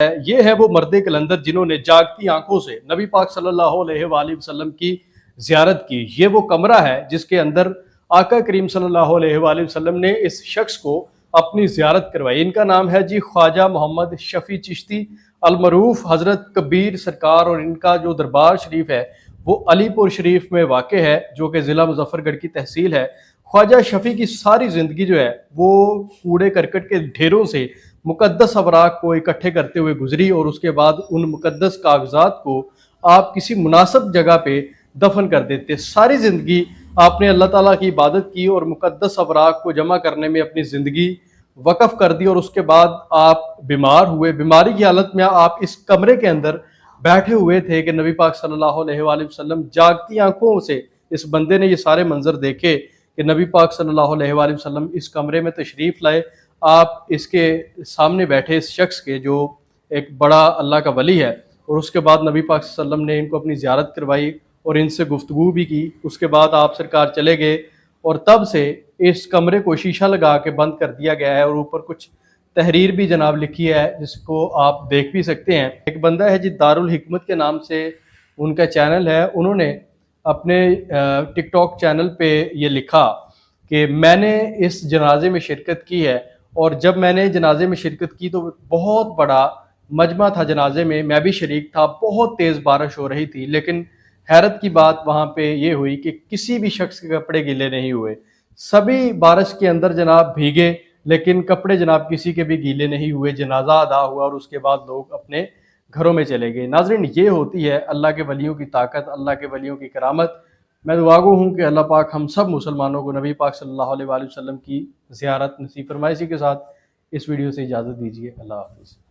ये है वो मर्द कलंदर जिन्होंने जागती आंखों से नबी पाक सल्लल्लाहु अलैहि वसल्लम की ज़ियारत की। ये वो कमरा है जिसके अंदर आका करीम सल्लल्लाहु अलैहि वसल्लम ने इस शख्स को अपनी ज़ियारत करवाई। इनका नाम है जी ख्वाजा मोहम्मद शफ़ी चिश्ती अलमरूफ हज़रत कबीर सरकार, और इनका जो दरबार शरीफ है वो अलीपुर शरीफ में वाक़ है, जो कि ज़िला मुजफ्फरगढ़ की तहसील है। ख्वाजा शफ़ी की सारी ज़िंदगी जो है वो कूड़े करकट के ढेरों से मुकद्दस अवराक को इकट्ठे करते हुए गुजरी, और उसके बाद उन मुकद्दस कागजात को आप किसी मुनासिब जगह पे दफन कर देते। सारी ज़िंदगी आपने अल्लाह ताला की इबादत की और मुकद्दस अवराक को जमा करने में अपनी ज़िंदगी वक़फ़ कर दी, और उसके बाद आप बीमार हुए। बीमारी की हालत में आप इस कमरे के अंदर बैठे हुए थे कि नबी पाक सल्लल्लाहु अलैहि वसल्लम जागती आंखों से इस बंदे ने ये सारे मंजर देखे कि नबी पाक सल्लल्लाहु अलैहि वसल्लम इस कमरे में तशरीफ़ लाए। आप इसके सामने बैठे इस शख्स के जो एक बड़ा अल्लाह का वली है, और उसके बाद नबी पाक सल्लल्लाहु अलैहि वसल्लम ने इनको अपनी ज़ियारत करवाई और इनसे गुफ्तगू भी की। उसके बाद आप सरकार चले गए, और तब से इस कमरे को शीशा लगा के बंद कर दिया गया है, और ऊपर कुछ तहरीर भी जनाब लिखी है जिसको आप देख भी सकते हैं। एक बंदा है जी दारुल हिकमत के नाम से उनका चैनल है, उन्होंने अपने टिकटॉक चैनल पे ये लिखा कि मैंने इस जनाजे में शिरकत की है, और जब मैंने जनाजे में शिरकत की तो बहुत बड़ा मजमा था जनाजे में, मैं भी शरीक था। बहुत तेज़ बारिश हो रही थी, लेकिन हैरत की बात वहाँ पे ये हुई कि किसी भी शख्स के कपड़े गीले नहीं हुए। सभी बारिश के अंदर जनाब भीगे, लेकिन कपड़े जनाब किसी के भी गीले नहीं हुए। जनाजा अदा हुआ और उसके बाद लोग अपने घरों में चले गए। नाज़रीन, ये होती है अल्लाह के वलियों की ताकत, अल्लाह के वलियों की करामत। मैं दुआगो हूँ कि अल्लाह पाक हम सब मुसलमानों को नबी पाक सल्लल्लाहु अलैहि वसल्लम की ज़ियारत नसीब फरमाए। इसी के साथ इस वीडियो से इजाज़त दीजिए। अल्लाह हाफ़िज़।